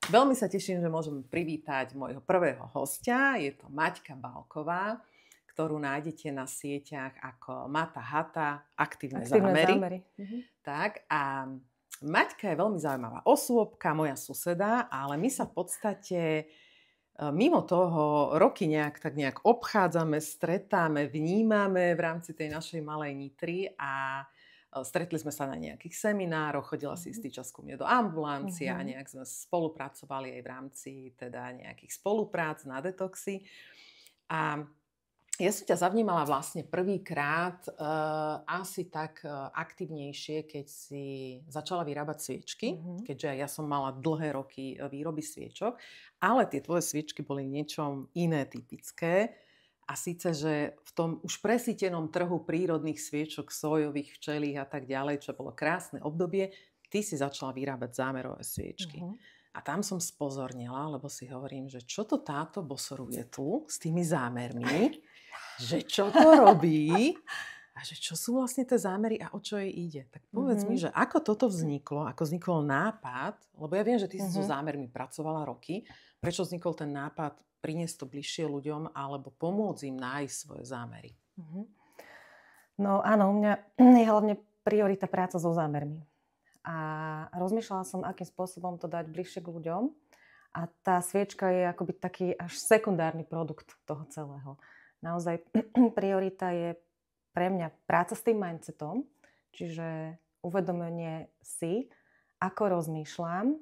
Veľmi sa teším, že môžem privítať môjho prvého hostia. Je to Maťka Balková, ktorú nájdete na sieťach ako Mata Hata, aktívne zámery. Tak, a Maťka je veľmi zaujímavá osôbka, moja suseda, ale my sa v podstate mimo toho roky tak nejak obchádzame, stretáme, vnímame v rámci tej našej malej Nitry a stretli sme sa na nejakých seminároch, chodila si istý čas ku mne do ambulancie a nejak sme spolupracovali aj v rámci teda nejakých spoluprác na detoxy. A ja som ťa zavnímala vlastne prvýkrát asi tak aktívnejšie, keď si začala vyrábať sviečky, keďže ja som mala dlhé roky výroby sviečok, ale tie tvoje sviečky boli niečom iné typické. A síce, že v tom už presýtenom trhu prírodných sviečok, sojových, včelých a tak ďalej, čo bolo krásne obdobie, ty si začala vyrábať zámerové sviečky. A tam som spozornila, lebo si hovorím, že čo to táto bosoruje tu s tými zámermi, že čo to robí a že čo sú vlastne tie zámery a o čo jej ide. Tak povedz mi, že ako toto vzniklo, ako vznikol nápad, lebo ja viem, že ty si so zámermi pracovala roky, prečo vznikol ten nápad priniesť to bližšie ľuďom alebo pomôcť im nájsť svoje zámery? No áno, u mňa je hlavne priorita práca so zámermi. A rozmýšľala som, akým spôsobom to dať bližšie k ľuďom. A tá sviečka je akoby taký až sekundárny produkt toho celého. Naozaj priorita je pre mňa práca s tým mindsetom, čiže uvedomenie si, ako rozmýšľam,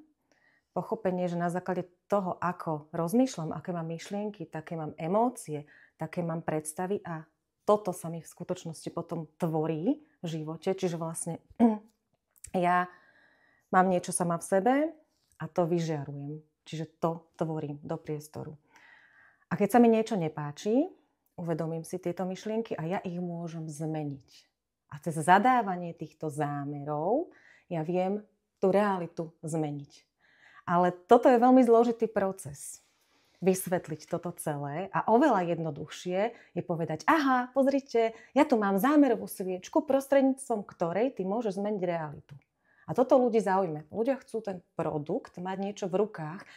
pochopenie, že na základe toho, ako rozmýšľam, aké mám myšlienky, také mám emócie, také mám predstavy a toto sa mi v skutočnosti potom tvorí v živote. Čiže vlastne ja mám niečo sama v sebe a to vyžiarujem. Čiže to tvorím do priestoru. A keď sa mi niečo nepáči, uvedomím si tieto myšlienky a ja ich môžem zmeniť. A cez zadávanie týchto zámerov ja viem tú realitu zmeniť. Ale toto je veľmi zložitý proces. Vysvetliť toto celé a oveľa jednoduchšie je povedať, aha, pozrite, ja tu mám zámerovú sviečku, prostredníctvom ktorej ty môžeš zmeniť realitu. A toto ľudí zaujíma. Ľudia chcú ten produkt, mať niečo v rukách.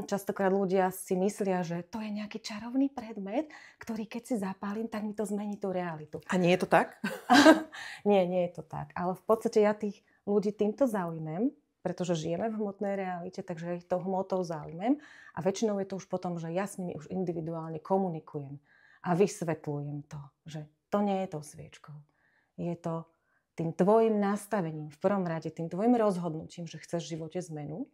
Častokrát ľudia si myslia, že to je nejaký čarovný predmet, ktorý keď si zapálim, tak mi to zmení tú realitu. A nie je to tak? Nie je to tak. Ale v podstate ja tých ľudí týmto zaujímam, pretože žijeme v hmotnej realite, takže ja ich tou hmotou zaujímam. A väčšinou je to už potom, že ja s nimi už individuálne komunikujem a vysvetľujem to, že to nie je tou sviečkou. Je to tým tvojim nastavením, v prvom rade tým tvojim rozhodnutím, že chceš v živote zmenu.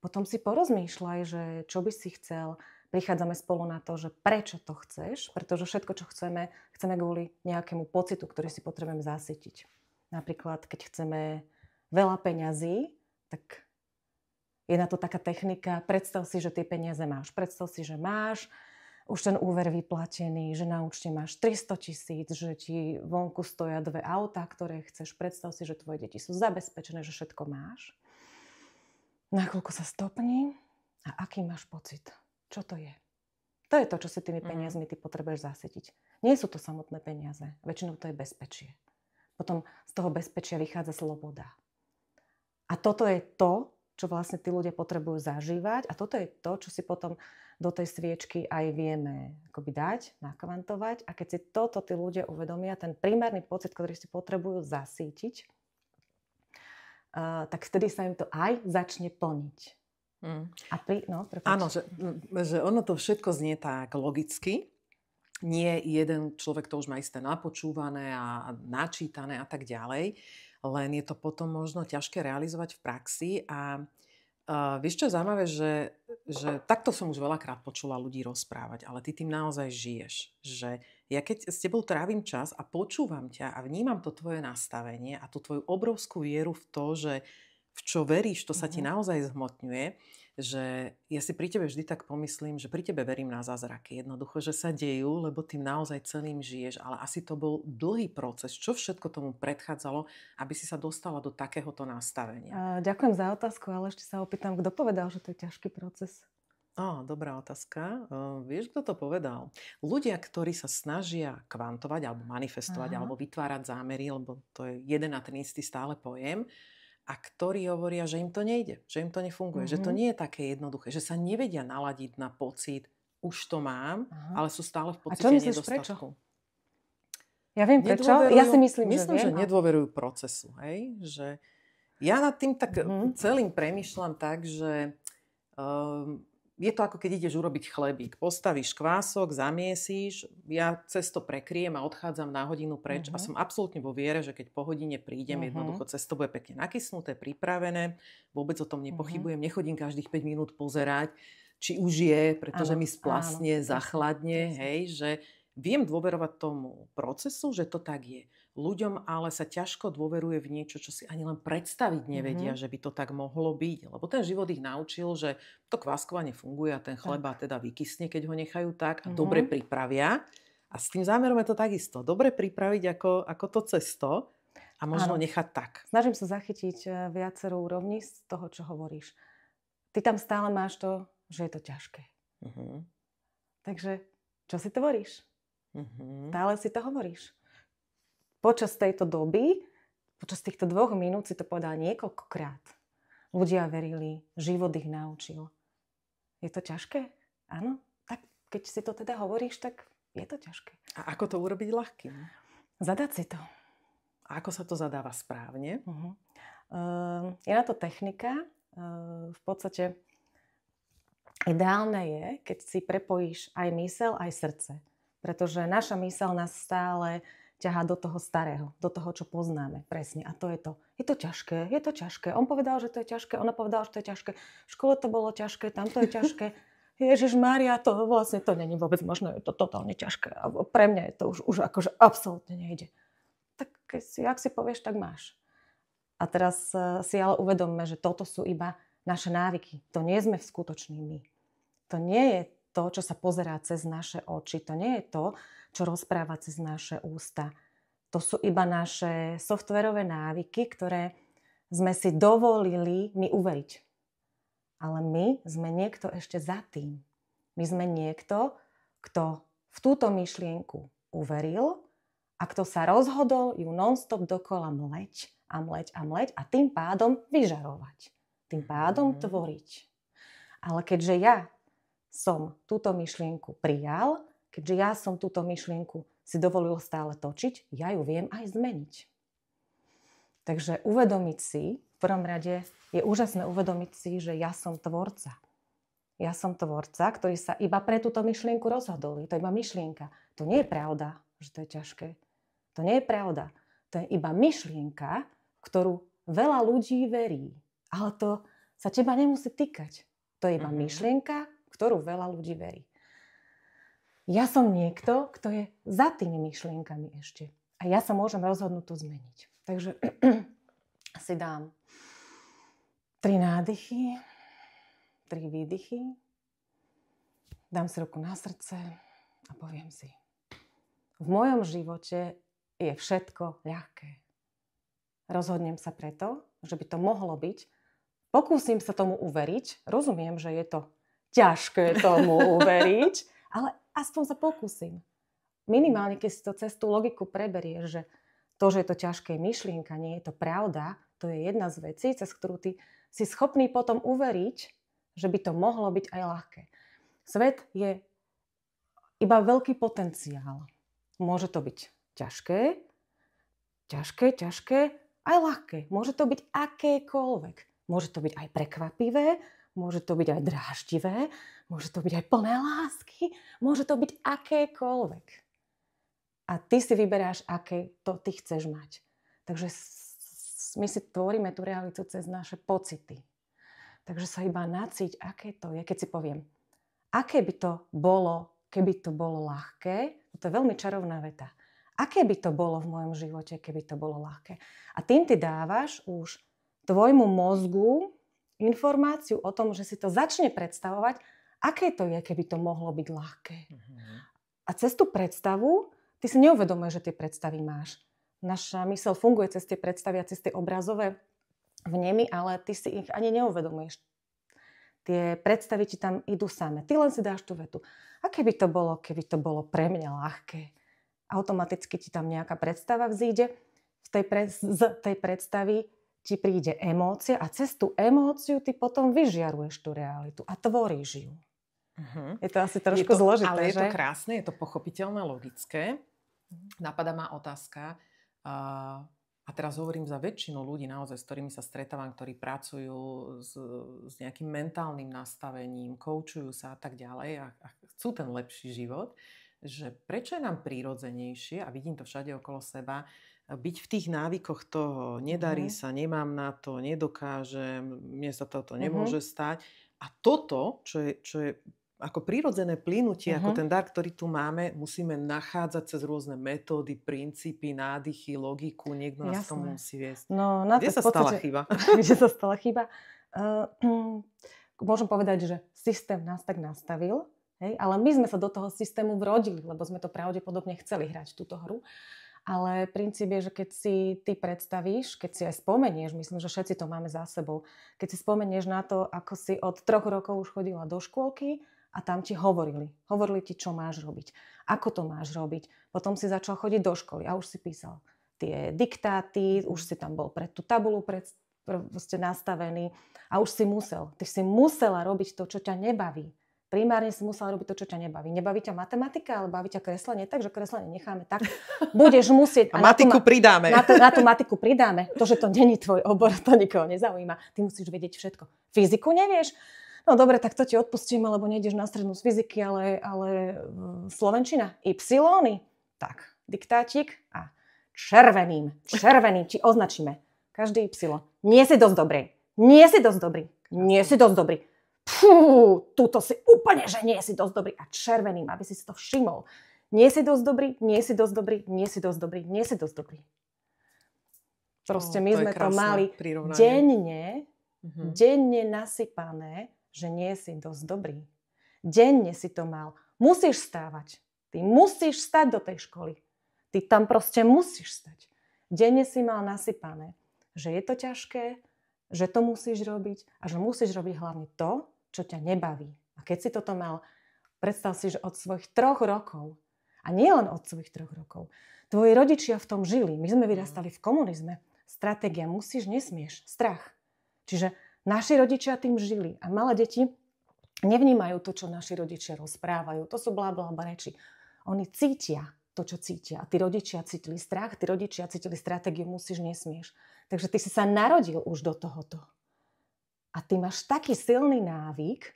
Potom si porozmýšľaj, že čo by si chcel. Prichádzame spolu na to, že prečo to chceš, pretože všetko, čo chceme kvôli nejakému pocitu, ktorý si potrebujeme zasytiť. Napríklad, keď chceme veľa peňazí, tak je na to taká technika. Predstav si, že tie peniaze máš. Predstav si, že máš už ten úver vyplatený, že na účte máš 300 000, že ti vonku stoja 2 autá, ktoré chceš. Predstav si, že tvoje deti sú zabezpečené, že všetko máš. Nakoľko sa stopni a aký máš pocit? Čo to je? To je to, čo si tými peniazmi ty potrebuješ zasytiť. Nie sú to samotné peniaze. Väčšinou to je bezpečie. Potom z toho bezpečia vychádza sloboda. A toto je to, čo vlastne tí ľudia potrebujú zažívať. A toto je to, čo si potom do tej sviečky aj vieme akoby dať, nakvantovať. A keď si toto tí ľudia uvedomia, ten primárny pocit, ktorý si potrebujú zasítiť, tak vtedy sa im to aj začne plniť. Áno, že ono to všetko znie tak logicky. Nie jeden človek to už má isté napočúvané a načítané a tak ďalej. Len je to potom možno ťažké realizovať v praxi. A vieš čo je zaujímavé, že takto som už veľakrát počula ľudí rozprávať, ale ty tým naozaj žiješ. Že ja keď s tebou trávim čas a počúvam ťa a vnímam to tvoje nastavenie a tú tvoju obrovskú vieru v to, že v čo veríš, to sa ti naozaj zhmotňuje, že ja si pri tebe vždy tak pomyslím, že pri tebe verím na zázraky. Jednoducho, že sa dejú, lebo tým naozaj celým žiješ. Ale asi to bol dlhý proces. Čo všetko tomu predchádzalo, aby si sa dostala do takéhoto nastavenia? Ďakujem za otázku, ale ešte sa opýtam, kto povedal, že to je ťažký proces? Dobrá otázka. Vieš, kto to povedal? Ľudia, ktorí sa snažia kvantovať alebo manifestovať alebo vytvárať zámery, lebo to je jeden a ten istý stále pojem, a ktorí hovoria, že im to nejde, že im to nefunguje, že to nie je také jednoduché, že sa nevedia naladiť na pocit, už to mám, ale sú stále v pocite nedostatku. Prečo? Ja viem prečo. Ja si myslím, že viem. Že nedôverujú procesu. Hej? Že ja nad tým tak celým premýšľam tak, že je to ako keď ideš urobiť chlebík. Postavíš kvások, zamiesíš, ja cesto prekriem a odchádzam na hodinu preč a som absolútne vo viere, že keď po hodine prídem, jednoducho cesto bude pekne nakysnuté, pripravené, vôbec o tom nepochybujem, nechodím každých 5 minút pozerať, či už je, pretože mi splasne, zachladne, hej, že viem dôverovať tomu procesu, že to tak je. Ľuďom ale sa ťažko dôveruje v niečo, čo si ani len predstaviť nevedia, že by to tak mohlo byť. Lebo ten život ich naučil, že to kváskovanie funguje a ten chleba teda vykysne, keď ho nechajú tak a dobre pripravia. A s tým zámerom je to takisto. Dobre pripraviť ako to cesto a možno nechať tak. Snažím sa zachytiť viacero úrovní z toho, čo hovoríš. Ty tam stále máš to, že je to ťažké. Takže čo si tvoríš? Stále si to hovoríš. Počas tejto doby, počas týchto 2 minút si to povedal niekoľkokrát. Ľudia verili, život ich naučil. Je to ťažké? Áno. Tak keď si to teda hovoríš, tak je to ťažké. A ako to urobiť ľahkým? Zadať si to. A ako sa to zadáva správne? Je na to technika. V podstate ideálne je, keď si prepojíš aj myseľ, aj srdce. Pretože naša myseľ nás stále ťahá do toho starého, do toho, čo poznáme. Presne. A to je to. Je to ťažké, je to ťažké. On povedal, že to je ťažké, ona povedala, že to je ťažké. V škole to bolo ťažké, tam to je ťažké. Ježišmária, to vlastne to není vôbec možné, je to totálne ťažké. A pre mňa je to už akože absolútne nejde. Tak ak si povieš, tak máš. A teraz si ale uvedomme, že toto sú iba naše návyky. To nie sme skutoční my. To nie je to, čo sa pozerá cez naše oči. To nie je to, čo rozpráva cez naše ústa. To sú iba naše softverové návyky, ktoré sme si dovolili my uveriť. Ale my sme niekto ešte za tým. My sme niekto, kto v túto myšlienku uveril a kto sa rozhodol ju non-stop dokola mleť a tým pádom vyžarovať. Tým pádom tvoriť. Ale keďže ja som túto myšlienku prijal, keďže ja som túto myšlienku si dovolil stále točiť, ja ju viem aj zmeniť. Takže uvedomiť si, v prvom rade je úžasné uvedomiť si, že ja som tvorca. Ja som tvorca, ktorý sa iba pre túto myšlienku rozhodol. Je to iba myšlienka. To nie je pravda, že to je ťažké. To nie je pravda. To je iba myšlienka, v ktorú veľa ľudí verí. Ale to sa teba nemusí týkať. To je iba myšlienka, ktorú veľa ľudí verí. Ja som niekto, kto je za tými myšlienkami ešte. A ja sa môžem rozhodnúť to zmeniť. Takže si dám 3 nádychy, 3 výdychy. Dám si ruku na srdce a poviem si. V mojom živote je všetko ľahké. Rozhodnem sa preto, že by to mohlo byť. Pokúsim sa tomu uveriť. Rozumiem, že je to ťažké tomu uveriť, ale aspoň sa pokúsim. Minimálne, keď si to cez tú logiku preberieš, že to, že je to ťažké myšlienka, nie je to pravda, to je jedna z vecí, cez ktorú ty si schopný potom uveriť, že by to mohlo byť aj ľahké. Svet je iba veľký potenciál. Môže to byť ťažké, aj ľahké. Môže to byť akékoľvek. Môže to byť aj prekvapivé, môže to byť aj dráždivé, môže to byť aj plné lásky, môže to byť akékoľvek. A ty si vyberáš, aké to ty chceš mať. Takže my si tvoríme tú realitu cez naše pocity. Takže sa iba nacíť, aké to je, keď si poviem, aké by to bolo, keby to bolo ľahké. To je veľmi čarovná veta. Aké by to bolo v mojom živote, keby to bolo ľahké. A tým ty dávaš už tvojmu mozgu informáciu o tom, že si to začne predstavovať, aké to je, keby to mohlo byť ľahké. A cez tú predstavu ty si neuvedomuješ, že tie predstavy máš. Naša myseľ funguje cez tie predstavy a cez tie obrazové vnemy, ale ty si ich ani neuvedomuješ. Tie predstavy ti tam idú same. Ty len si dáš tú vetu. A keby to bolo pre mňa ľahké? Automaticky ti tam nejaká predstava vzíde. Z tej predstavy ti príde emócia a cez tú emóciu ty potom vyžiaruješ tú realitu a tvoríš ju. Je to asi trošku zložité, ale že? je to krásne, je to pochopiteľné, logické. Napadá ma otázka, a teraz hovorím za väčšinu ľudí naozaj, s ktorými sa stretávam, ktorí pracujú s nejakým mentálnym nastavením, koučujú sa a tak ďalej a chcú ten lepší život, že prečo je nám prírodzenejšie, a vidím to všade okolo seba, byť v tých návykoch toho, nedarí sa, nemám na to, nedokážem, mne sa toto nemôže stať. A toto, čo je ako prirodzené plynutie, ako ten dar, ktorý tu máme, musíme nachádzať cez rôzne metódy, princípy, nádychy, logiku. Niekto nás tomu musí viesť. No, Kde sa stala chyba? Kde sa stala chyba? Môžem povedať, že systém nás tak nastavil, hej? Ale my sme sa do toho systému vrodili, lebo sme to pravdepodobne chceli hrať túto hru. Ale princíp je, že keď si ty predstavíš, keď si aj spomenieš, myslím, že všetci to máme za sebou, keď si spomenieš na to, ako si od 3 rokov už chodila do škôlky a tam ti hovorili ti, čo máš robiť, ako to máš robiť. Potom si začal chodiť do školy a už si písal tie diktáty, už si tam bol pred tú tabulu nastavený a už si ty si musela robiť to, čo ťa nebaví. Primárne si musela robiť to, čo ťa nebaví. Nebaví ťa matematika, ale baví ťa kreslenie, takže kreslenie necháme tak. Budeš musieť... A matiku pridáme. Na tú matiku pridáme. To, že to není tvoj obor, to nikoho nezaujíma. Ty musíš vedieť všetko. Fyziku nevieš? No dobre, tak to ti odpustíme, lebo nejdeš na strednú z fyziky, ale slovenčina. Y. Tak, diktátik a červeným ti označíme. Každý Y. Nie si dosť dobrý. Nie si dosť dobrý. Fú, tuto si úplne, že nie si dosť dobrý. A červeným, aby si to všimol. Nie si dosť dobrý. Proste my sme to mali denne nasypané, že nie si dosť dobrý. Denne si to mal. Musíš stávať. Ty musíš stať do tej školy. Ty tam proste musíš stať. Denne si mal nasypané, že je to ťažké, že to musíš robiť a že musíš robiť hlavne to, čo ťa nebaví. A keď si toto mal, predstav si, že od svojich 3 rokov, a nie len od svojich 3 rokov, tvoji rodičia v tom žili. My sme vyrastali v komunizme. Stratégia musíš, nesmieš, strach. Čiže naši rodičia tým žili. A malé deti nevnímajú to, čo naši rodičia rozprávajú. To sú blablabla reči. Oni cítia to, čo cítia. A tí rodičia cítili strach, tí rodičia cítili stratégiu musíš, nesmieš. Takže ty si sa narodil už do tohoto. A ty máš taký silný návyk,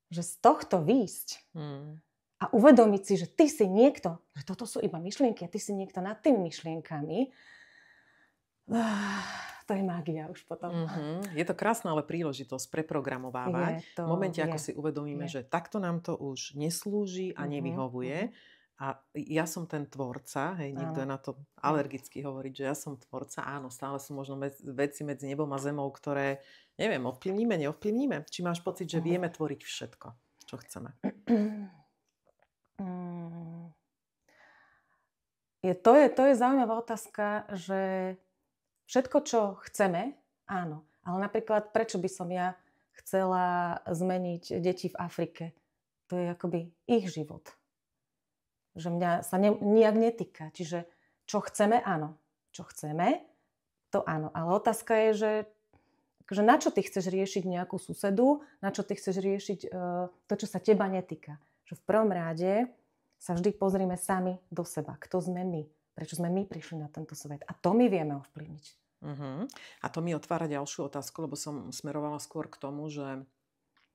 že z tohto výjsť a uvedomiť si, že ty si niekto, že toto sú iba myšlienky a ty si niekto nad tými myšlienkami, to je mágia už potom. Je to krásna ale príležitosť preprogramovávať. V momente, ako si uvedomíme, že takto nám to už neslúži a nevyhovuje. A ja som ten tvorca, hej, niekto je na to alergicky hovoriť, že ja som tvorca. Áno, stále sú možno veci medzi nebom a zemou, ktoré, neviem, ovplyvníme, neovplyvníme. Či máš pocit, že vieme tvoriť všetko, čo chceme? To je zaujímavá otázka, že všetko, čo chceme, áno. Ale napríklad, prečo by som ja chcela zmeniť deti v Afrike? To je akoby ich život. Že mňa sa nijak netýka. Čiže čo chceme, áno. Čo chceme, to áno. Ale otázka je, že na čo ty chceš riešiť nejakú susedu, na čo ty chceš riešiť to, čo sa teba netýka. Že v prvom rade sa vždy pozrime sami do seba. Kto sme my? Prečo sme my prišli na tento svet? A to my vieme ovplyvniť. A to mi otvára ďalšiu otázku, lebo som smerovala skôr k tomu, že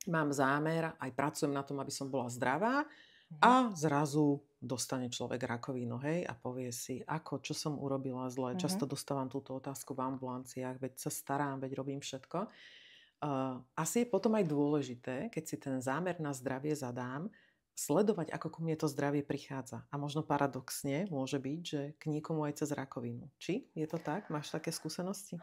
mám zámer, aj pracujem na tom, aby som bola zdravá, a zrazu dostane človek rakovinu, hej, a povie si, čo som urobila zle. Často dostávam túto otázku v ambulanciách, veď sa starám, veď robím všetko. Asi je potom aj dôležité, keď si ten zámer na zdravie zadám, sledovať, ako ku mne to zdravie prichádza. A možno paradoxne môže byť, že k niekomu aj cez rakovinu. Či? Je to tak? Máš také skúsenosti?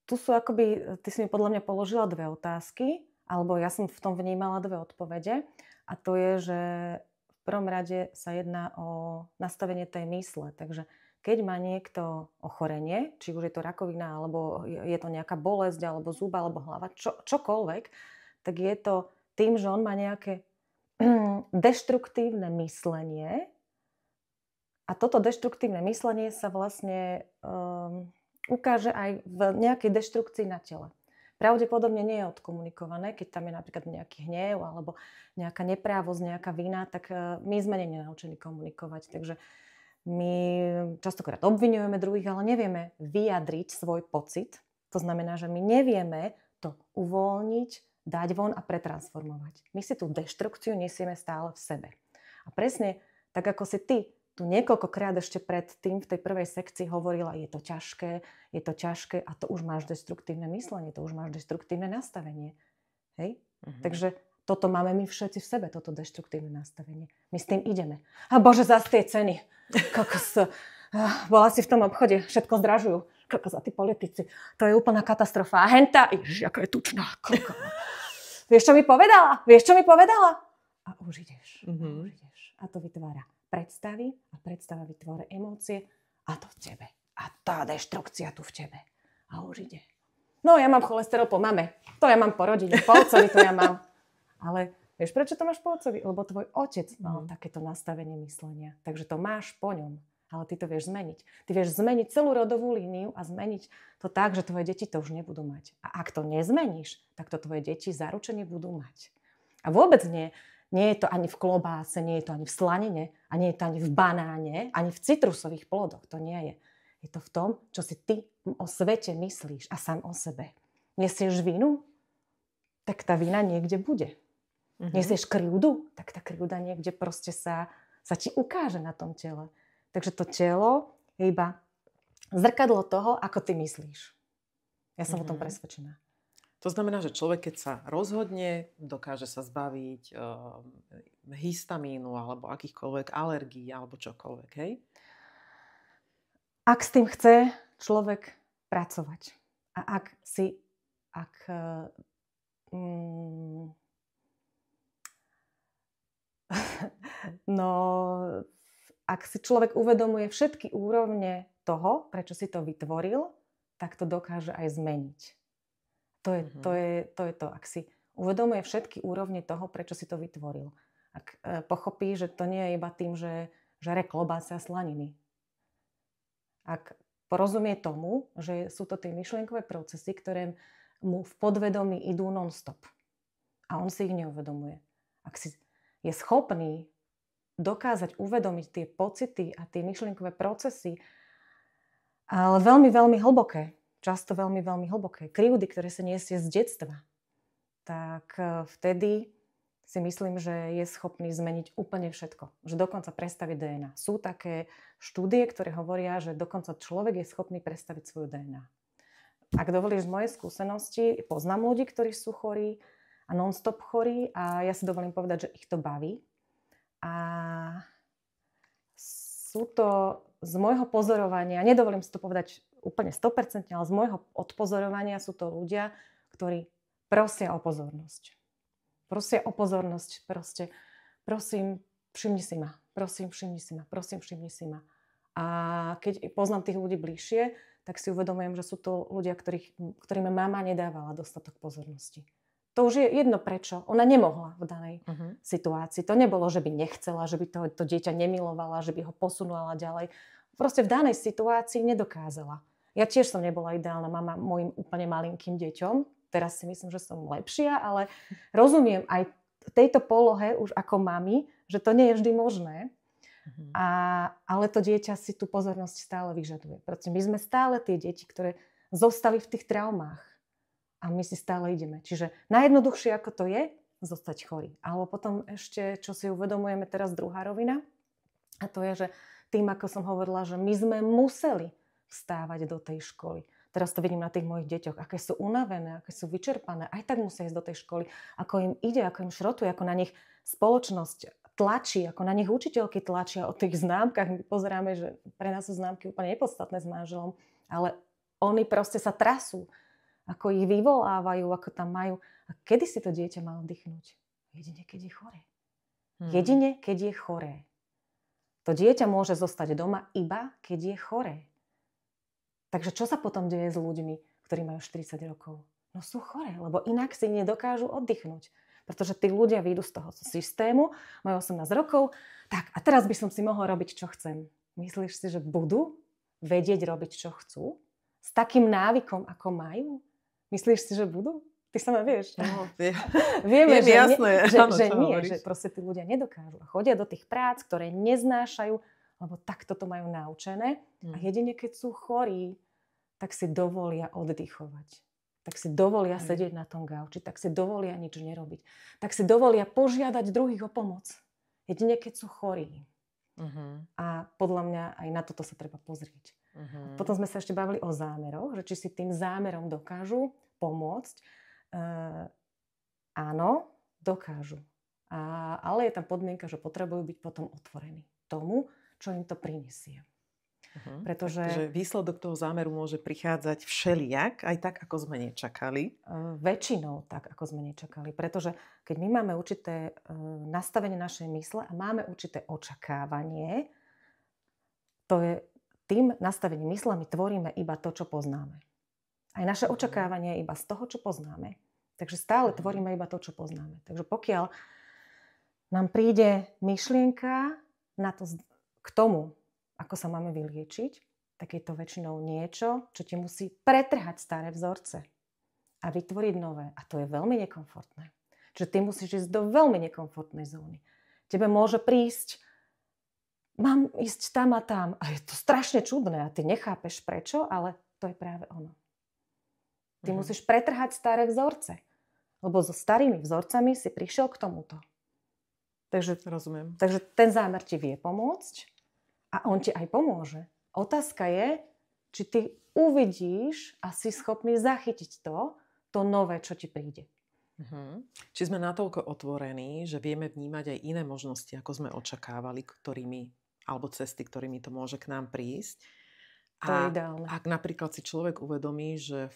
Tu sú akoby, ty si mi podľa mňa položila 2 otázky, alebo ja som v tom vnímala 2 odpovede. A to je, že v prvom rade sa jedná o nastavenie tej mysle. Takže keď má niekto ochorenie, či už je to rakovina, alebo je to nejaká bolesť, alebo zub, alebo hlava, čokoľvek, tak je to tým, že on má nejaké deštruktívne myslenie, A toto deštruktívne myslenie sa vlastne ukáže aj v nejakej deštrukcii na tele. Pravdepodobne nie je odkomunikované, keď tam je napríklad nejaký hnev alebo nejaká neprávosť, nejaká vina, tak my sme nenaučení komunikovať. Takže my častokrát obviňujeme druhých, ale nevieme vyjadriť svoj pocit. To znamená, že my nevieme to uvoľniť, dať von a pretransformovať. My si tú deštrukciu nesieme stále v sebe. A presne tak, ako si ty tu niekoľkokrát ešte predtým v tej prvej sekcii hovorila, je to ťažké a to už máš deštruktívne myslenie, to už máš deštruktívne nastavenie. Hej? Takže toto máme my všetci v sebe, toto deštruktívne nastavenie. My s tým ideme. A bože, zas tie ceny. Bola si v tom obchode, všetko zdražujú. Kokos, a tí politici, to je úplná katastrofa. A henta, aká je tučná. Vieš, čo mi povedala? A už ideš. A to vytvára predstavy a predstava vytvára emócie a to v tebe. A tá deštrukcia tu v tebe. A už ide. No, ja mám cholesterol po mame. To ja mám po rodine. Po otcovi to ja mám. Ale vieš, prečo to máš po otcovi? Lebo tvoj otec mal takéto nastavenie myslenia. Takže to máš po ňom. Ale ty to vieš zmeniť. Ty vieš zmeniť celú rodovú líniu a zmeniť to tak, že tvoje deti to už nebudú mať. A ak to nezmeníš, tak to tvoje deti zaručene budú mať. A vôbec nie je to ani v klobáse, nie je to ani v slanine, a nie je to ani v banáne, ani v citrusových plodoch. To nie je. Je to v tom, čo si ty o svete myslíš a sám o sebe. Nesieš vinu? Tak tá vina niekde bude. Nesieš krivdu? Tak tá krivda niekde proste sa ti ukáže na tom tele. Takže to telo je iba zrkadlo toho, ako ty myslíš. Ja som o tom presvedčená. To znamená, že človek, keď sa rozhodne, dokáže sa zbaviť histamínu alebo akýchkoľvek alergií alebo čokoľvek, hej? Ak s tým chce človek pracovať a ak si človek uvedomuje všetky úrovne toho, prečo si to vytvoril, tak to dokáže aj zmeniť. To je to, ak si uvedomuje všetky úrovne toho, prečo si to vytvoril. Ak pochopí, že to nie je iba tým, že žere klobásy a slaniny. Ak porozumie tomu, že sú to tie myšlienkové procesy, ktoré mu v podvedomí idú non-stop. A on si ich neuvedomuje. Ak si je schopný dokázať uvedomiť tie pocity a tie myšlienkové procesy, ale veľmi, veľmi hlboké, často veľmi, veľmi hlboké, krivdy, ktoré sa niesie z detstva, tak vtedy si myslím, že je schopný zmeniť úplne všetko. Že dokonca prestaviť DNA. Sú také štúdie, ktoré hovoria, že dokonca človek je schopný prestaviť svoju DNA. Ak dovolíš z mojej skúsenosti, poznám ľudí, ktorí sú chorí a non-stop chorí a ja si dovolím povedať, že ich to baví. A sú to z môjho pozorovania, nedovolím si to povedať úplne 100%, ale z môjho odpozorovania sú to ľudia, ktorí prosia o pozornosť. Prosia o pozornosť, proste, prosím, všimni si ma, prosím, všimni si ma, prosím, všimni si ma. A keď poznám tých ľudí bližšie, tak si uvedomujem, že sú to ľudia, ktorým mama nedávala dostatok pozornosti. To už je jedno prečo. Ona nemohla v danej situácii. To nebolo, že by nechcela, že by to dieťa nemilovala, že by ho posunula ďalej. Proste v danej situácii nedokázala. Ja tiež som nebola ideálna mama mojim úplne malinkým deťom. Teraz si myslím, že som lepšia, ale rozumiem aj tejto polohe už ako mami, že to nie je vždy možné. Ale to dieťa si tú pozornosť stále vyžaduje. Pretože my sme stále tie deti, ktoré zostali v tých traumách. A my si stále ideme. Čiže najjednoduchšie, ako to je, zostať chorý. Alebo potom ešte, čo si uvedomujeme teraz, druhá rovina. A to je, že tým, ako som hovorila, že my sme museli vstávať do tej školy. Teraz to vidím na tých mojich deťoch, aké sú unavené, aké sú vyčerpané. Aj tak musia ísť do tej školy. Ako im ide, ako im šrotuje, ako na nich spoločnosť tlačí, ako na nich učiteľky tlačia o tých známkach. My pozeráme, že pre nás sú známky úplne nepodstatné s manželom, ale oni proste sa trasú. Ako ich vyvolávajú, ako tam majú. A kedy si to dieťa má oddychnúť? Jedine, keď je choré. Jedine, keď je choré. To dieťa môže zostať doma iba, keď je choré. Takže čo sa potom deje s ľuďmi, ktorí majú 40 rokov? No sú choré, lebo inak si nedokážu oddychnúť. Pretože tí ľudia vyjdú z toho systému, majú 18 rokov, tak a teraz by som si mohol robiť, čo chcem. myslíš si, že budú vedieť robiť, čo chcú? S takým návykom, ako majú? Myslíš si, že budú? Ty sama vieš. No, Vieme, že, jasné, že nie, že proste tí ľudia nedokážu. A chodia do tých prác, ktoré neznášajú, lebo takto to majú naučené. A jedine, keď sú chorí, tak si dovolia oddychovať. Tak si dovolia sedieť na tom gauči. Tak si dovolia nič nerobiť. Tak si dovolia požiadať druhých o pomoc. Jedine, keď sú chorí. A podľa mňa aj na toto sa treba pozrieť. Potom sme sa ešte bavili o zámeroch, že či si tým zámerom dokážu pomôcť. Áno, dokážu. Ale je tam podmienka, že potrebujú byť potom otvorení tomu, čo im to prinesie. Takže výsledok toho zámeru môže prichádzať všelijak, aj tak, ako sme nečakali. Väčšinou tak, ako sme nečakali. Pretože keď my máme určité nastavenie našej mysle a máme určité očakávanie, to je tým nastavením mysle my tvoríme iba to, čo poznáme. Aj naše očakávanie je iba z toho, čo poznáme. Takže stále tvoríme iba to, čo poznáme. Takže pokiaľ nám príde myšlienka k tomu, ako sa máme vyliečiť, tak je to väčšinou niečo, čo ti musí pretrhať staré vzorce a vytvoriť nové. A to je veľmi nekomfortné. Čiže ty musíš ísť do veľmi nekomfortnej zóny. Tebe môže prísť, mám ísť tam a tam. A je to strašne čudné a ty nechápeš prečo, ale to je práve ono. Ty musíš pretrhať staré vzorce. Lebo so starými vzorcami si prišiel k tomuto. Rozumiem. Takže ten zámer ti vie pomôcť. A on ti aj pomôže. Otázka je, či ty uvidíš a si schopný zachytiť to nové, čo ti príde. Či sme natoľko otvorení, že vieme vnímať aj iné možnosti, ako sme očakávali, alebo cesty, ktorými to môže k nám prísť. To je ideálne. Ak napríklad si človek uvedomí, že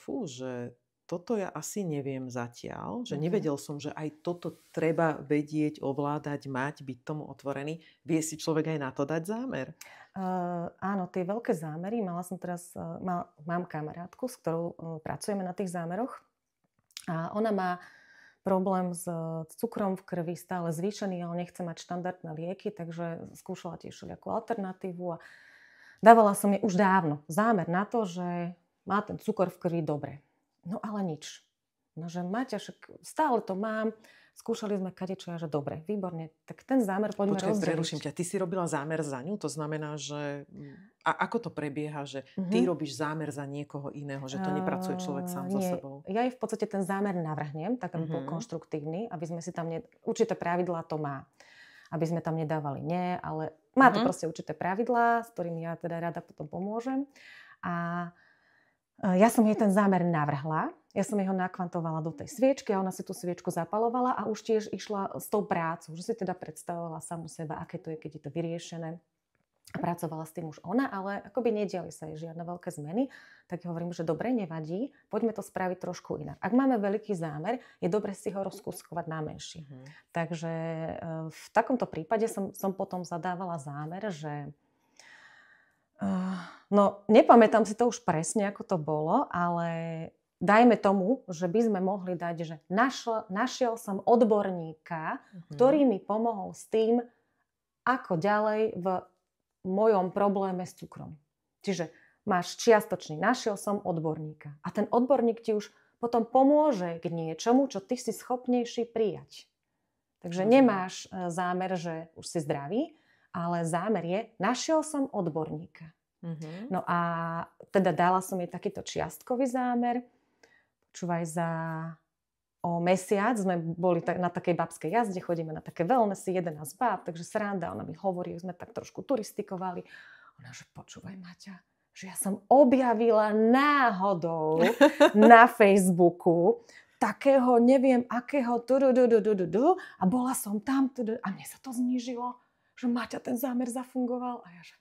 toto ja asi neviem zatiaľ, že nevedel som, že aj toto treba vedieť, ovládať, mať, byť tomu otvorený. Vie si človek aj na to dať zámer? Áno, tie veľké zámery. Mám kamarátku, s ktorou pracujeme na tých zámeroch. A ona má problém s cukrom v krvi, stále zvýšený, ale nechce mať štandardné lieky, takže skúšala tiež všelijakú alternatívu a dávala som jej už dávno zámer na to, že má ten cukor v krvi dobre. No ale nič. No že Maťa, stále to mám, skúšali sme kadečo, že dobre, výborne, tak ten zámer poďme rozdeliť. Preruším ťa, ty si robila zámer za ňu, to znamená, že... A ako to prebieha, že ty robíš zámer za niekoho iného, že to nepracuje človek sám so sebou? Ja jej v podstate ten zámer navrhnem, tak aby bol konštruktívny, aby sme si tam... Určité pravidlá to má. Aby sme tam nedávali nie, ale má to proste určité pravidlá, s ktorými ja teda rada potom pomôžem. A ja som jej ten zámer navrhla, ja som jej ho nakvantovala do tej sviečky a ona si tú sviečku zapalovala a už tiež išla s tou prácou, že si teda predstavovala samu seba, aké to je, keď je to vyriešené. A pracovala s tým už ona, ale akoby nediali sa jej žiadne veľké zmeny, tak hovorím, že dobre, nevadí, poďme to spraviť trošku inak. Ak máme veľký zámer, je dobre si ho rozkúskovať na menší. Takže v takomto prípade som potom zadávala zámer, že no, nepamätám si to už presne, ako to bolo, ale dajme tomu, že by sme mohli dať, že našiel som odborníka, ktorý mi pomohol s tým, ako ďalej v mojom probléme s cukrom. Čiže máš čiastočný, našiel som odborníka. A ten odborník ti už potom pomôže k niečomu, čo ty si schopnejší prijať. Takže nemáš zámer, že už si zdravý, ale zámer je, našiel som odborníka. No a teda dala som jej takýto čiastkový zámer. Počúvaj, o mesiac sme boli na takej babskej jazde, chodíme na také wellnessy, 11 báb, takže sranda, ona mi hovorí, sme tak trošku turistikovali. Ona, že počúvaj, Maťa, že ja som objavila náhodou na Facebooku takého, neviem akého, a bola som tam, a mne sa to znížilo, že Maťa, ten zámer zafungoval. A ja že,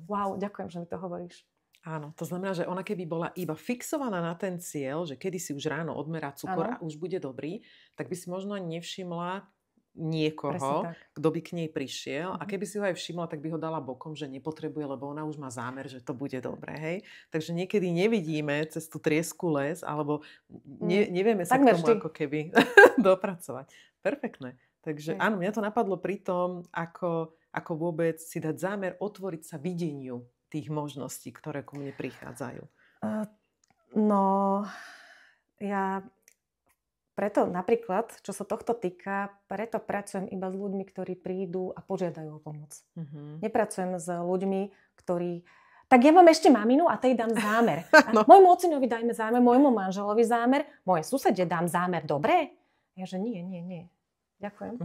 wow, ďakujem, že mi to hovoríš. Áno, to znamená, že ona keby bola iba fixovaná na ten cieľ, že kedy si už ráno odmerá cukor a už bude dobrý, tak by si možno ani nevšimla niekoho, kto by k nej prišiel. A keby si ho aj všimla, tak by ho dala bokom, že nepotrebuje, lebo ona už má zámer, že to bude dobré. Hej? Takže niekedy nevidíme cez tú triesku les, alebo nevieme sa k tomu ako keby dopracovať. Perfektné. Takže áno, mňa to napadlo pri tom, ako ako vôbec si dať zámer otvoriť sa videniu tých možností, ktoré ku mne prichádzajú? No, ja preto napríklad, čo sa tohto týka, preto pracujem iba s ľuďmi, ktorí prídu a požiadajú o pomoc. Nepracujem s ľuďmi, ktorí... Tak ja mám ešte maminu a tej dám zámer. No. Môjmu ocinovi dajme zámer, môjmu manželovi zámer, moje susede dám zámer, dobre? Ja že nie. Ďakujem.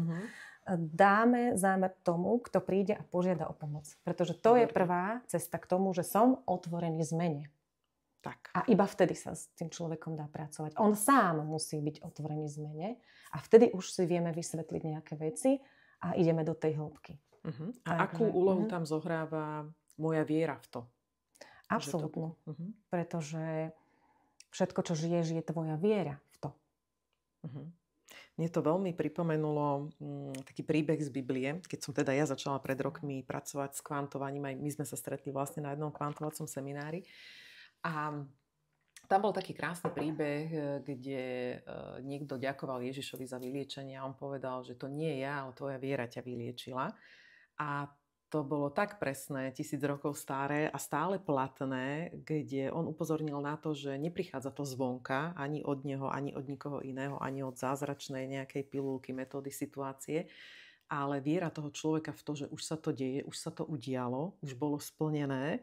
Dáme zámer tomu, kto príde a požiada o pomoc. Pretože to je prvá cesta k tomu, že som otvorený zmene. Tak. A iba vtedy sa s tým človekom dá pracovať. On sám musí byť otvorený zmene a vtedy už si vieme vysvetliť nejaké veci a ideme do tej hĺbky. A akú úlohu tam zohráva moja viera v to? Absolútnu. Pretože všetko, čo žiješ, je tvoja viera v to. Mne to veľmi pripomenulo taký príbeh z Biblie, keď som teda ja začala pred rokmi pracovať s kvantovaním. Aj my sme sa stretli vlastne na jednom kvantovacom seminári. A tam bol taký krásny príbeh, kde niekto ďakoval Ježišovi za vyliečenie a on povedal, že to nie ja, ale tvoja viera ťa vyliečila. A to bolo tak presné, 1000 rokov staré a stále platné, kde on upozornil na to, že neprichádza to zvonka, ani od neho, ani od nikoho iného, ani od zázračnej nejakej pilulky, metódy, situácie, ale viera toho človeka v to, že už sa to deje, už sa to udialo, už bolo splnené.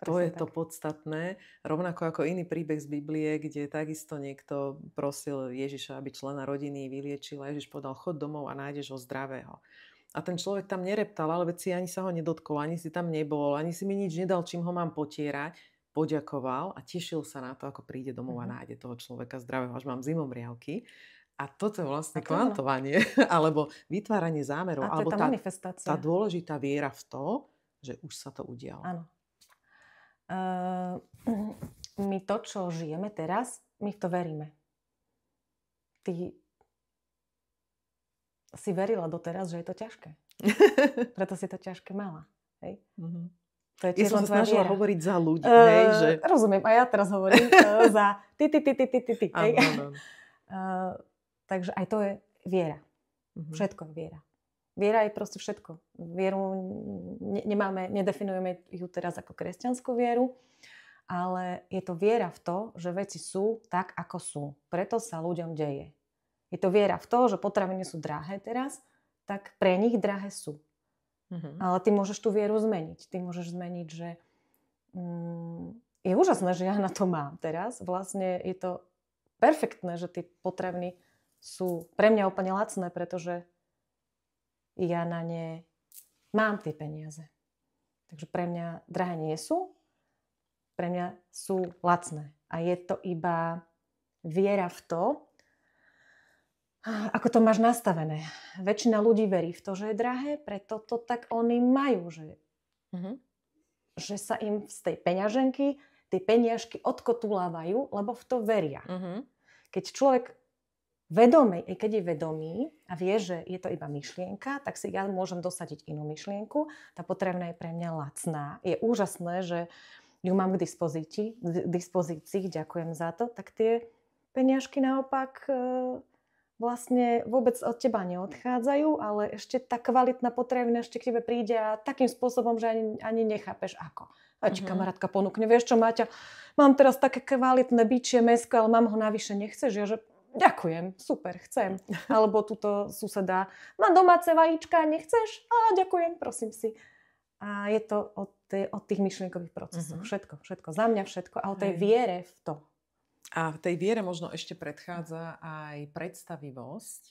To je tak. To podstatné. Rovnako ako iný príbeh z Biblie, kde takisto niekto prosil Ježiša, aby člena rodiny vyliečil. A Ježiš povedal, chod domov a nájdeš ho zdravého. A ten človek tam nereptal, ale veď si ani sa ho nedotkol, ani si tam nebol, ani si mi nič nedal, čím ho mám potierať. Poďakoval a tešil sa na to, ako príde domov a nájde toho človeka zdravého, až mám zimomriavky. A toto je vlastne kvantovanie, alebo vytváranie zámerov, alebo tá manifestácia. Tá dôležitá viera v to, že už sa to udialo. Áno. My to, čo žijeme teraz, my v to veríme. Ty si verila doteraz, že je to ťažké. Preto si to ťažké mala. Hej? To je ja som sa snažila hovoriť za ľudí. Hej, že... Rozumiem, a ja teraz hovorím za ty. Hej? Takže aj to je viera. Všetko je viera. Viera je proste všetko. Vieru nedefinujeme ju teraz ako kresťanskú vieru, ale je to viera v to, že veci sú tak, ako sú. Preto sa ľuďom deje. Je to viera v to, že potraviny sú drahé teraz, tak pre nich drahé sú. Ale ty môžeš tú vieru zmeniť. Ty môžeš zmeniť, že je úžasné, že ja na to mám teraz. Vlastne je to perfektné, že tie potraviny sú pre mňa úplne lacné, pretože ja na ne mám tie peniaze. Takže pre mňa drahé nie sú, pre mňa sú lacné. A je to iba viera v to, ako to máš nastavené. Väčšina ľudí verí v to, že je drahé, preto to tak oni majú, že sa im z tej peňaženky tie peniažky odkotulávajú, lebo v to veria. Keď človek keď je vedomý a vie, že je to iba myšlienka, tak si ja môžem dosadiť inú myšlienku. Tá potravina je pre mňa lacná. Je úžasné, že ju mám k dispozícii, ďakujem za to, tak tie peniažky naopak vlastne vôbec od teba neodchádzajú, ale ešte tá kvalitná potravina ešte k tebe príde a takým spôsobom, že ani nechápeš ako. A ti kamarátka ponúkne, vieš čo, Máťa, mám teraz také kvalitné bičie mäsko, ale mám ho navyše, nechceš? Ja, že ďakujem, super, chcem. Alebo tuto suseda, mám domáce vajíčka, nechceš? Ďakujem, prosím si. A je to od tých myšlienkových procesov. Všetko. Za mňa všetko. A o tej viere v to. A v tej viere možno ešte predchádza aj predstavivosť.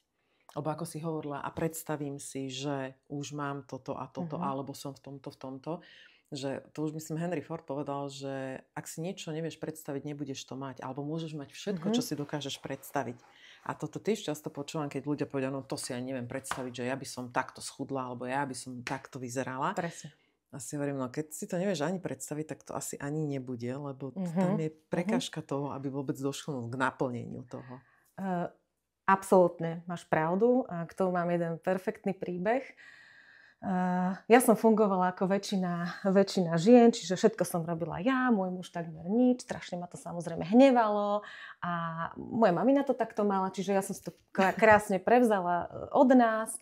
Lebo ako si hovorila, a predstavím si, že už mám toto a toto, alebo som v tomto. Že to už myslím Henry Ford povedal, že ak si niečo nevieš predstaviť, nebudeš to mať. Alebo môžeš mať všetko, čo si dokážeš predstaviť. A toto tiež často počúvam, keď ľudia povedia, no to si aj neviem predstaviť, že ja by som takto schudla, alebo ja by som takto vyzerala. Presne. A si hovorím, no keď si to nevieš ani predstaviť, tak to asi ani nebude, lebo tam je prekážka toho, aby vôbec došlo k naplneniu toho. Absolútne, máš pravdu. A k tomu mám jeden perfektný príbeh. Ja som fungovala ako väčšina žien, čiže všetko som robila ja, môj muž takmer nič, strašne ma to samozrejme hnevalo a moja mamina to takto mala, čiže ja som si to krásne prevzala od nás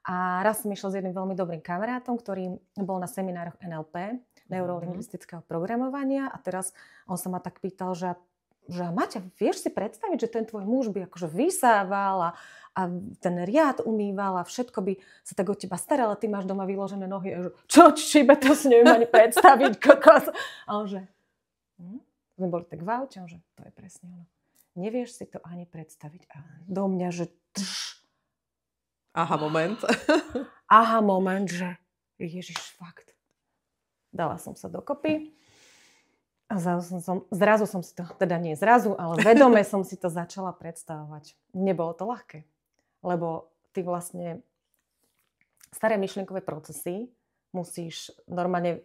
A raz som išla s jedným veľmi dobrým kamarátom, ktorý bol na seminároch NLP, neurolingvistického programovania, a teraz on sa ma tak pýtal, že Maťa, vieš si predstaviť, že ten tvoj muž by akože vysával a ten riad umýval a všetko by sa tak o teba staral, a ty máš doma vyložené nohy a že čo, šibe, to si neviem ani predstaviť, kokos. A on že, sme boli tak v aute, že to je presne ono. Nevieš si to ani predstaviť. A do mňa, že aha, moment. Aha, moment, že Ježiš, fakt. Dala som sa dokopy a zrazu som si to, teda nie zrazu, ale vedome som si to začala predstavovať. Nebolo to ľahké, lebo ty vlastne staré myšlienkové procesy musíš normálne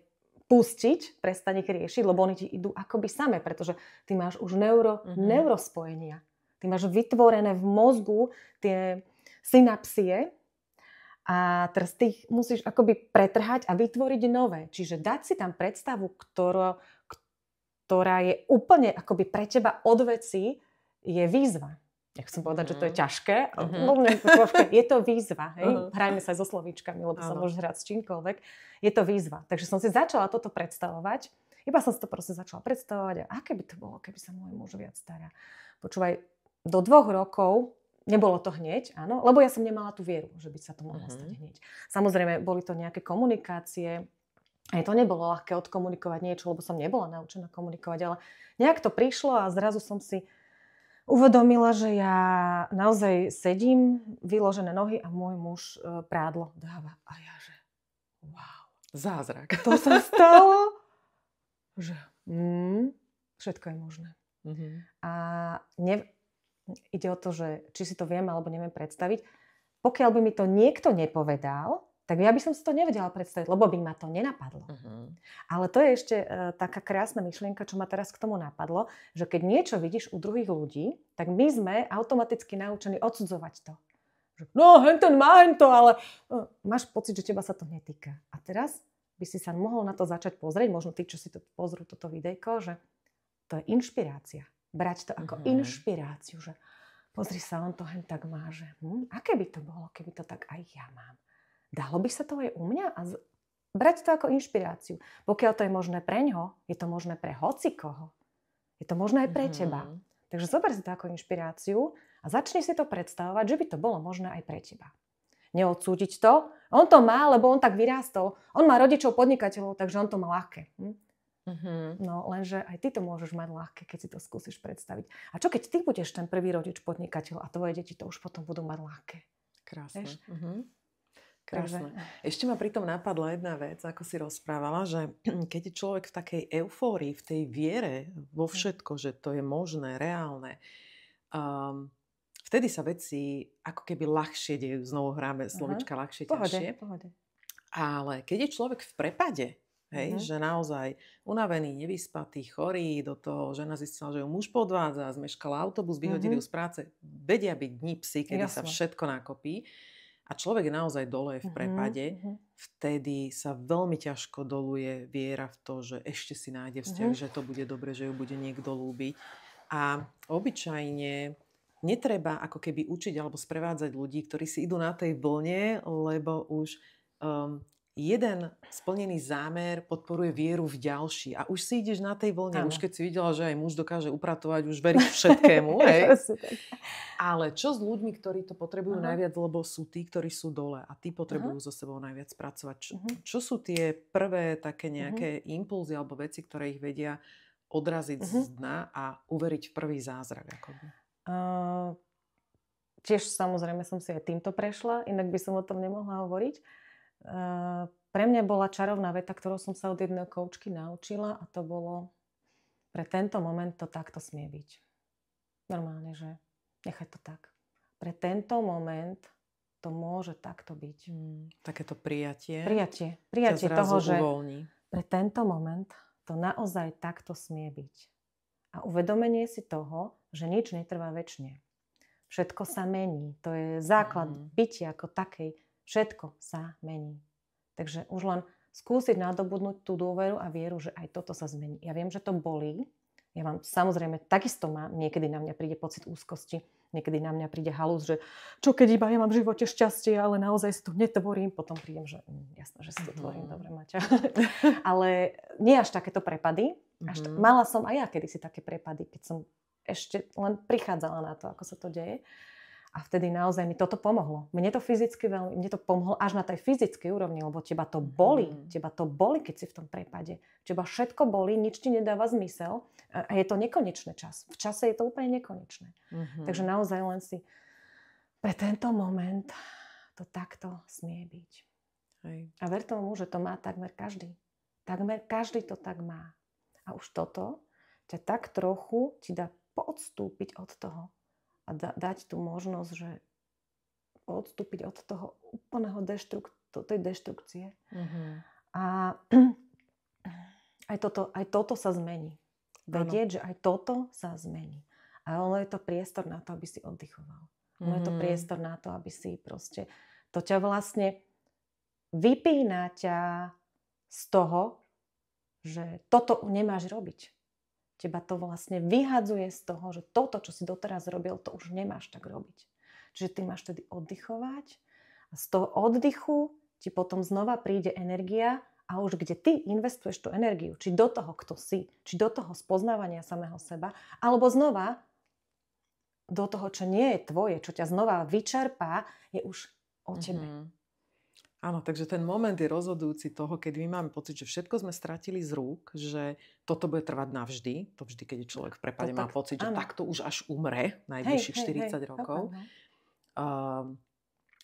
pustiť, prestať ich riešiť, lebo oni ti idú akoby same, pretože ty máš už neurospojenia. Ty máš vytvorené v mozgu tie synapsie a teraz ty ich musíš akoby pretrhať a vytvoriť nové. Čiže dať si tam predstavu, ktorá je úplne akoby pre teba od veci, je výzva. Nechcem povedať, že to je ťažké, je to výzva. Hej? Hrajme sa aj so slovíčkami, lebo sa môžeš hrať s čímkoľvek. Je to výzva. Takže som si začala toto predstavovať. Iba som si to proste začala predstavovať. A aké by to bolo, keby sa môj muž viac stará? Počúvaj, do 2 rokov, nebolo to hneď, áno, lebo ja som nemala tú vieru, že by sa to mohlo stať hneď. Samozrejme, boli to nejaké komunikácie. Aj to nebolo ľahké odkomunikovať niečo, lebo som nebola naučená komunikovať, ale nejak to prišlo a zrazu som si uvedomila, že ja naozaj sedím, vyložené nohy a môj muž prádlo dáva. A ja že, wow. Zázrak. To sa stalo? Že všetko je možné. A ide o to, že či si to viem alebo neviem predstaviť. Pokiaľ by mi to niekto nepovedal, tak ja by som si to nevedela predstaviť, lebo by ma to nenapadlo. Ale to je ešte taká krásna myšlienka, čo ma teraz k tomu napadlo, že keď niečo vidíš u druhých ľudí, tak my sme automaticky naučení odsudzovať to. Že, no, henten má hento, ale máš pocit, že teba sa to netýka. A teraz by si sa mohol na to začať pozrieť, možno tí, čo si to pozrú toto videjko, že to je inšpirácia. Brať to ako inšpiráciu, že pozri sa, on to hen tak má, že aké by to bolo, keby to tak aj ja mám. Dalo by sa to aj u mňa a brať to ako inšpiráciu. Pokiaľ to je možné pre ňoho, je to možné pre hocikoho. Je to možné aj pre teba. Takže zober si to ako inšpiráciu a začni si to predstavovať, že by to bolo možné aj pre teba. Neodsúdiť to. On to má, lebo on tak vyrástol. On má rodičov podnikateľov, takže on to má ľahké. No lenže aj ty to môžeš mať ľahké, keď si to skúsiš predstaviť. A čo keď ty budeš ten prvý rodič podnikateľ a tvoje deti to už potom budú mať ľahké? Krásne. Krásne. Ešte ma pritom napadla jedna vec, ako si rozprávala, že keď je človek v takej eufórii, v tej viere vo všetko, že to je možné, reálne, vtedy sa veci ako keby ľahšie dejú. Znovu hráme slovička ľahšie, ťažšie. Pohode. Ale keď je človek v prepade, hej, že naozaj unavený, nevyspatý, chorý, do toho žena zistila, že ju muž podvádza, zmeškala autobus, vyhodili ju z práce, vedia byť dni psi, kedy sa všetko nakopí. A človek je naozaj dole v prepade, vtedy sa veľmi ťažko doluje viera v to, že ešte si nájde vzťah, že to bude dobre, že ju bude niekto ľúbiť. A obyčajne netreba ako keby učiť alebo sprevádzať ľudí, ktorí si idú na tej vlne, lebo už jeden splnený zámer podporuje vieru v ďalší. A už si ideš na tej vlne. Už keď si videla, že aj muž dokáže upratovať, už veríš všetkému. Hej. Ale čo s ľuďmi, ktorí to potrebujú najviac, lebo sú tí, ktorí sú dole a tí potrebujú so sebou najviac pracovať. Čo sú tie prvé také nejaké impulzy alebo veci, ktoré ich vedia odraziť z dna a uveriť v prvý zázrak? Tiež samozrejme som si aj týmto prešla, inak by som o tom nemohla hovoriť. Pre mňa bola čarovná veta, ktorú som sa od jednej koučky naučila, a to bolo: pre tento moment to takto smie byť. Normálne, že nechaj to tak. Pre tento moment to môže takto byť. Takéto prijatie. Prijatie toho, že uvoľní. Pre tento moment to naozaj takto smie byť. A uvedomenie si toho, že nič netrvá večne. Všetko sa mení. To je základ bytia ako takej. Všetko sa mení. Takže už len skúsiť nadobudnúť tú dôveru a vieru, že aj toto sa zmení. Ja viem, že to bolí. Ja mám, samozrejme, takisto niekedy na mňa príde pocit úzkosti. niekedy na mňa príde halus, že čo keď iba ja mám v živote šťastie, ale naozaj si to netvorím. Potom prídem, že jasno, že si to tvorím, dobre, Maťa. Ale nie až takéto prepady. Mala som aj ja kedysi také prepady, keď som ešte len prichádzala na to, ako sa to deje. A vtedy naozaj mi toto pomohlo. Mne to fyzicky veľmi, mne to pomohlo až na tej fyzickej úrovni, lebo teba to boli. Teba to boli, keď si v tom prepade. Teba všetko boli, nič ti nedáva zmysel a je to nekonečný čas. V čase je to úplne nekonečné. Takže naozaj len si pre tento moment to takto smie byť. Hej. A ver tomu, že to má takmer každý. Takmer každý to tak má. A už toto ťa tak trochu ti dá odstúpiť od toho. A dať tú možnosť, že odstúpiť od toho úplného tej deštrukcie. A aj toto sa zmení. Vedieť, že aj toto sa zmení. A ono je to priestor na to, aby si oddychoval. Ono je to priestor na to, aby si proste... To ťa vlastne vypína ťa z toho, že toto nemáš robiť. Teba to vlastne vyhadzuje z toho, že toto, čo si doteraz robil, to už nemáš tak robiť. Čiže ty máš tedy oddychovať a z toho oddychu ti potom znova príde energia a už kde ty investuješ tú energiu, či do toho, kto si, či do toho spoznávania samého seba, alebo znova do toho, čo nie je tvoje, čo ťa znova vyčerpá, je už o tebe. Áno, takže ten moment je rozhodujúci toho, keď my máme pocit, že všetko sme stratili z rúk, že toto bude trvať navždy. To vždy, keď je človek v prepade, má pocit, že takto už až umre najbližších 40 rokov.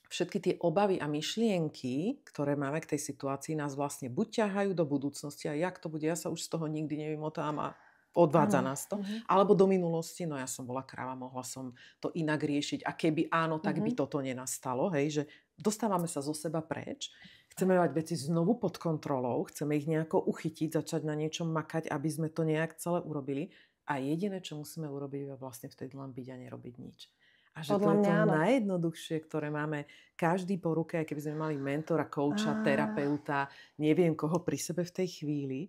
Všetky tie obavy a myšlienky, ktoré máme k tej situácii, nás vlastne buď ťahajú do budúcnosti a jak to bude, ja sa už z toho nikdy nevymotám a odvádza nás to. Alebo do minulosti, no ja som bola kráva, mohla som to inak riešiť a keby áno, tak by toto nenastalo, hej, že dostávame sa zo seba preč, chceme mať veci znovu pod kontrolou, chceme ich nejako uchytiť, začať na niečom makať, aby sme to nejak celé urobili a jediné, čo musíme urobiť, je vlastne vtedy len byť a nerobiť nič. A že to je to najjednoduchšie, ktoré máme každý po ruke, aj keby sme mali mentora, kouča, terapeuta, neviem koho pri sebe v tej chvíli.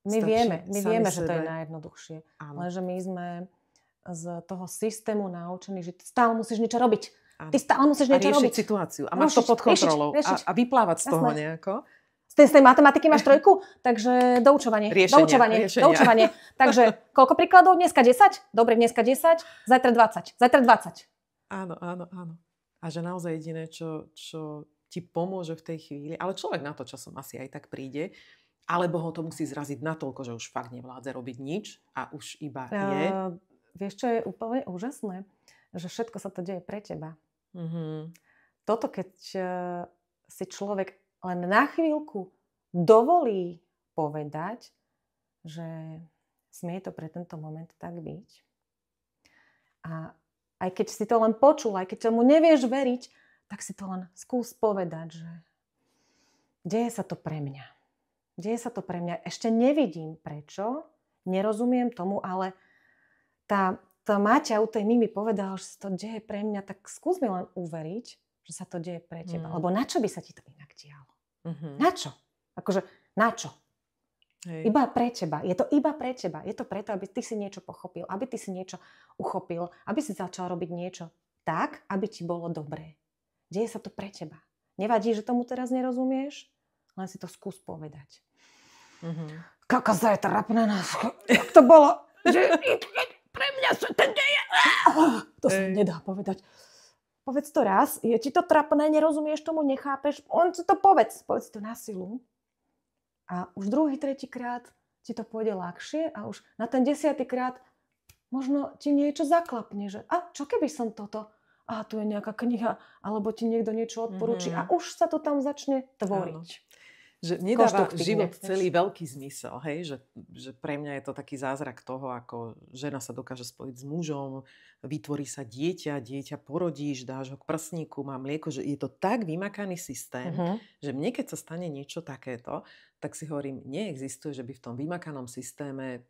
My vieme, že to je najjednoduchšie. Lenže my sme z toho systému naučení, že stále musíš niečo robiť. Ty stále musíš niečo robiť. A riešiť situáciu. A máš to pod kontrolou. A vyplávať z toho nejako. Z tej matematiky máš 3, takže doučovanie. Riešenia. Takže koľko príkladov? Dneska 10? Dobre, dneska 10. Zajtra 20. Zajtra 20. Áno. A že naozaj jediné, čo ti pomôže v tej chvíli, ale človek na to časom asi aj tak príde, alebo ho to musí zraziť natoľko, že už fakt nevládze robiť nič a už iba je. Vieš, čo je úplne úžasné? Že všetko sa to deje pre teba. Toto, keď si človek len na chvíľku dovolí povedať, že smie to pre tento moment tak byť. A aj keď si to len počul, aj keď tomu nevieš veriť, tak si to len skús povedať, že deje sa to pre mňa. Deje sa to pre mňa. Ešte nevidím prečo, nerozumiem tomu, ale tá Maťa u tej Mimi povedala, že sa to deje pre mňa, tak skús mi len uveriť, že sa to deje pre teba. Lebo na čo by sa ti to inak dialo? Na čo? Akože na čo? Hej. Iba pre teba. Je to iba pre teba. Je to preto, aby ty si niečo pochopil, aby ty si niečo uchopil, aby si začal robiť niečo tak, aby ti bolo dobré. Deje sa to pre teba. Nevadí, že tomu teraz nerozumieš? Len si to skús povedať. Kaká sa je trapné nás. Jak to bolo? Pre mňa sa to deje. To sa nedá povedať. Povedz to raz. Je ti to trapné, nerozumieš tomu, nechápeš? On si to povedz. Povedz to na silu. A už druhý, tretí krát ti to pôjde ľahšie a už na ten 10. krát možno ti niečo zaklapne, že čo keby som toto? Tu je nejaká kniha, alebo ti niekto niečo odporúči a už sa to tam začne tvoriť. Že nedáva život celý veľký zmysel, hej? Že pre mňa je to taký zázrak toho, ako žena sa dokáže spojiť s mužom, vytvorí sa dieťa porodíš, dáš ho k prsníku, má mlieko, že je to tak vymakaný systém, že mne keď sa stane niečo takéto, tak si hovorím, neexistuje, že by v tom vymakanom systéme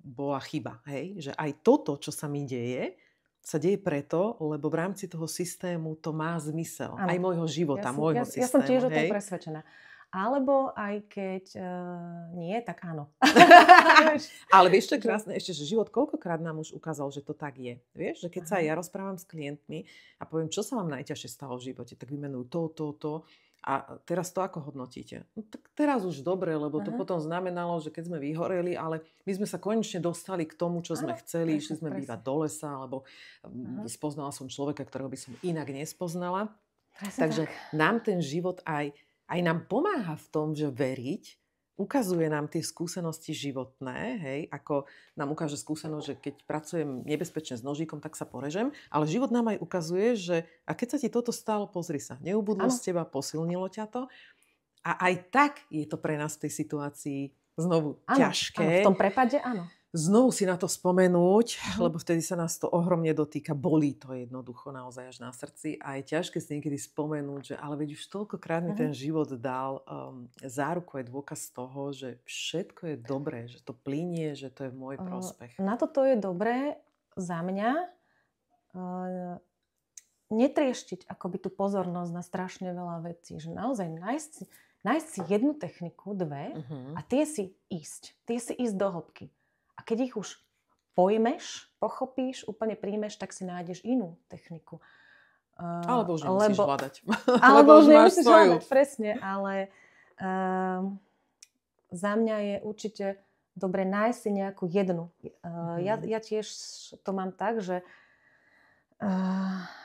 bola chyba, hej? Že aj toto, čo sa mi deje, sa deje preto, lebo v rámci toho systému to má zmysel. Ano. Aj môjho života, môjho systému. Ja som tiež o tom presvedčená. Alebo aj keď nie, tak áno. Ale vieš, čo je krásne, ešte, že život koľkokrát nám už ukázal, že to tak je. Vieš, že keď sa ja rozprávam s klientmi a poviem, čo sa vám najťažšie stalo v živote, tak vymenujú to. A teraz to ako hodnotíte? No, tak teraz už dobre, lebo to potom znamenalo, že keď sme vyhoreli, ale my sme sa konečne dostali k tomu, čo sme chceli. Išli sme bývať do lesa, alebo spoznala som človeka, ktorého by som inak nespoznala. Takže nám ten život aj nám pomáha v tom, že veriť, ukazuje nám tie skúsenosti životné, hej, ako nám ukáže skúsenosť, že keď pracujem nebezpečne s nožíkom, tak sa porežem, ale život nám aj ukazuje, že a keď sa ti toto stalo, pozri sa, neubudlo z teba, posilnilo ťa to a aj tak je to pre nás v tej situácii znovu ťažké. Áno, v tom prepade áno. Znovu si na to spomenúť, lebo vtedy sa nás to ohromne dotýka, bolí to jednoducho naozaj až na srdci a je ťažké si niekedy spomenúť, že ale veď už toľkokrát mi ten život dal záruku aj dôkaz toho, že všetko je dobré, že to plynie, že to je v môj prospech. Na toto je dobré za mňa netrieštiť akoby tú pozornosť na strašne veľa vecí, že naozaj nájsť si jednu techniku, dve a tie si ísť do hĺbky. A keď ich už pojmeš, pochopíš, úplne príjmeš, tak si nájdeš inú techniku. Alebo už nemusíš hľadať. Alebo už nemusíš hľadať, presne. Ale za mňa je určite dobre nájsť si nejakú jednu. Ja tiež to mám tak, že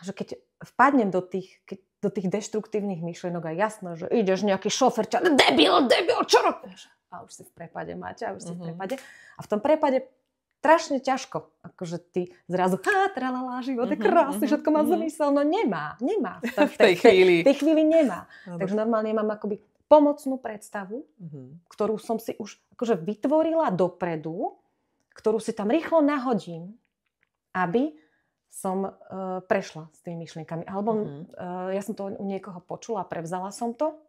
keď vpadnem do tých deštruktívnych myšlienok a jasno, že ideš nejaký šofer, debil, čo robíš? A už si v prepade, Máťa, už si v prepade. A v tom prepade strašne ťažko. Akože ty zrazu, tralala, život je krásny, všetko má zmysel. No nemá. V tej chvíli nemá. Takže normálne mám akoby pomocnú predstavu, ktorú som si už akože vytvorila dopredu, ktorú si tam rýchlo nahodím, aby som prešla s tými myšlienkami. Alebo ja som to u niekoho počula, prevzala som to.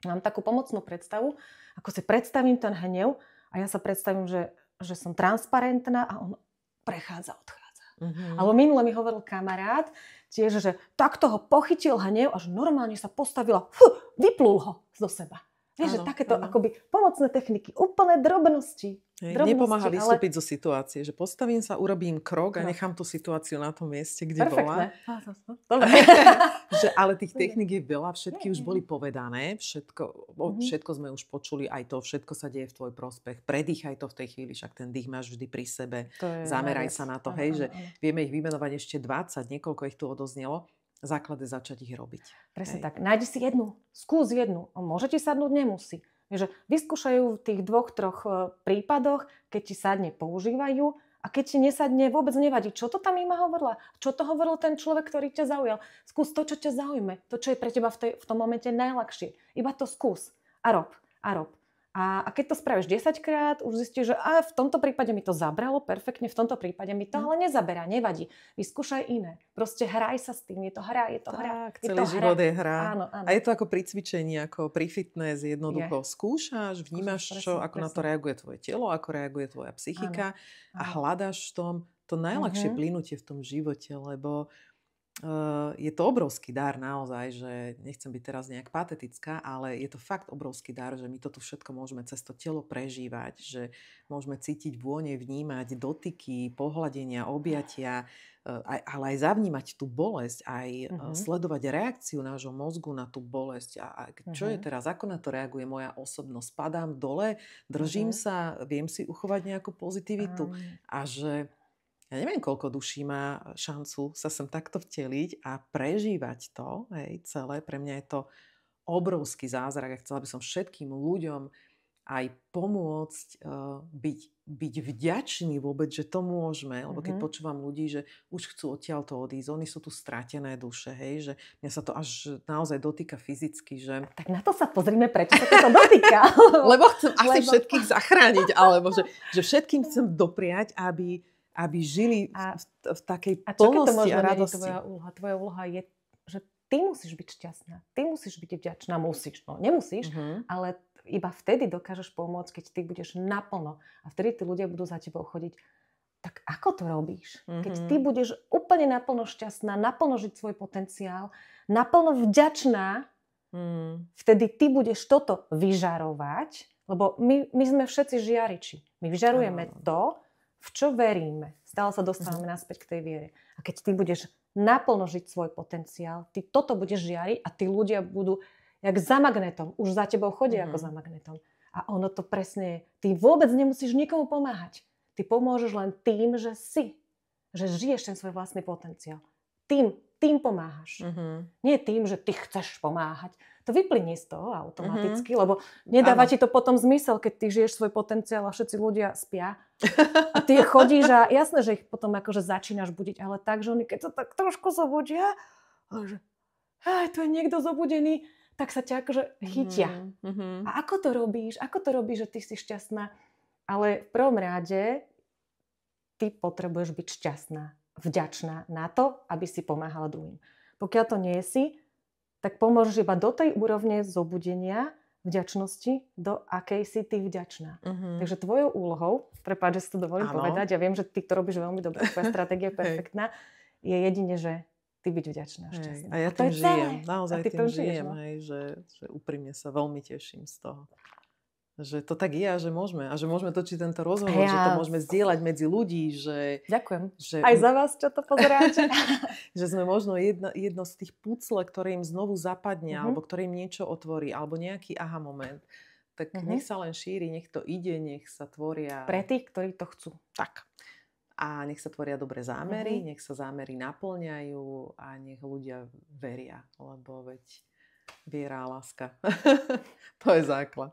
Mám takú pomocnú predstavu, ako si predstavím ten hnev a ja sa predstavím, že som transparentná a on prechádza, odchádza. Alebo minule mi hovoril kamarát tiež, že takto ho pochytil hnev a že normálne sa postavila, vyplul ho zo seba. Vieš, že takéto akoby pomocné techniky, úplné drobnosti. Nepomáha vystúpiť zo situácie, že postavím sa, urobím krok a nechám tú situáciu na tom mieste, kde bola. Ale tých technik je veľa, všetky už boli povedané, všetko sme už počuli, aj to, všetko sa deje v tvoj prospech. Predýchaj to v tej chvíli, však ten dých máš vždy pri sebe. Zameraj sa na to, hej, že vieme ich vymenovať ešte 20, niekoľko ich tu odoznelo. Základ je začať ich robiť. Presne tak. Nájdi si jednu. Skús jednu. Môže ti sadnúť, nemusí. Takže vyskúšajú v tých 2-3 prípadoch, keď ti sadne, používajú a keď ti nesadne, vôbec nevadí. Čo to tam Ima hovorila? Čo to hovoril ten človek, ktorý ťa zaujal? Skús to, čo ťa zaujme. To, čo je pre teba v tom momente najľahšie. Iba to skús. A rob. A keď to spravíš 10-krát, už zistíš, že v tomto prípade mi to zabralo perfektne, v tomto prípade mi to ale nezaberá, nevadí. Vyskúšaj iné. Proste hraj sa s tým, je to hra. Tak, celý život je hra. Áno. A je to ako pri cvičení, ako pri fitness, jednoducho skúšaš, vnímaš, ako na to reaguje tvoje telo, ako reaguje tvoja psychika a hľadaš v tom to najľahšie plynutie v tom živote, lebo je to obrovský dar naozaj, že nechcem byť teraz nejak patetická, ale je to fakt obrovský dar, že my to tu všetko môžeme cez to telo prežívať, že môžeme cítiť vône, vnímať dotyky, pohľadenia, objatia, ale aj zavnímať tú bolesť, aj sledovať reakciu nášho mozgu na tú bolesť. A čo je teraz, ako na to reaguje moja osobnosť? Padám dole, držím sa, viem si uchovať nejakú pozitivitu a že ja neviem, koľko duší má šancu sa sem takto vteliť a prežívať to, celé. Pre mňa je to obrovský zázrak a chcela by som všetkým ľuďom aj pomôcť byť vďační vôbec, že to môžeme. Lebo keď počúvam ľudí, že už chcú odtiaľto odísť, oni sú tu stratené duše, že mňa sa to až naozaj dotýka fyzicky. Že... Tak na to sa pozrime, prečo sa to dotýka. Lebo chcem asi všetkých zachrániť, alebo že všetkým chcem dopriať, aby žili v takej plnosti a radosti. Tvoja úloha je, že ty musíš byť šťastná. Ty musíš byť vďačná. Musíš. No, nemusíš, ale iba vtedy dokážeš pomôcť, keď ty budeš naplno. A vtedy tí ľudia budú za tebou chodiť. Tak ako to robíš? Keď ty budeš úplne naplno šťastná, naplno žiť svoj potenciál, naplno vďačná, Vtedy ty budeš toto vyžarovať, lebo my sme všetci žiariči. My vyžarujeme to, v čo veríme. Stále sa dostávame naspäť k tej viere. A keď ty budeš naplno žiť svoj potenciál, ty toto budeš žiariť a tí ľudia budú jak za magnetom. Už za tebou chodia ako za magnetom. A ono to presne je. Ty vôbec nemusíš nikomu pomáhať. Ty pomôžeš len tým, že žiješ ten svoj vlastný potenciál. Tým pomáhaš. Nie tým, že ty chceš pomáhať. To vyplynie z toho automaticky, lebo nedáva ti to potom zmysel, keď ty žiješ svoj potenciál a všetci ľudia spia. A ty chodíš a jasné, že ich potom akože začínaš budiť, ale tak, že oni keď sa tak trošku zobudia, že tu je niekto zobudený, tak sa ťa akože chytia. A ako to robíš? Ako to robíš, že ty si šťastná? Ale v prvom rade ty potrebuješ byť šťastná, vďačná na to, aby si pomáhala druhým. Pokiaľ to nie si, tak pomôžeš iba do tej úrovne zobudenia vďačnosti, do akej si ty vďačná. Takže tvojou úlohou, prepáč, že si to dovolím povedať, ja viem, že ty to robíš veľmi dobre, tvoja stratégia je perfektná, je jedine, že ty byť vďačná, šťastná. A ja tým žijem, naozaj tým žijem, že úprimne sa veľmi teším z toho. Že to tak je a že môžeme točiť tento rozhovor, že to môžeme zdieľať medzi ľudí, že... Ďakujem. Aj za vás, čo to pozeráte. Že sme možno jedno z tých pucle, ktoré im znovu zapadne, alebo ktoré im niečo otvorí, alebo nejaký aha moment. Tak nech sa len šíri, nech to ide, nech sa tvoria... Pre tých, ktorí to chcú. Tak. A nech sa tvoria dobré zámery, nech sa zámery naplňajú a nech ľudia veria, lebo veď viera a láska. To je základ.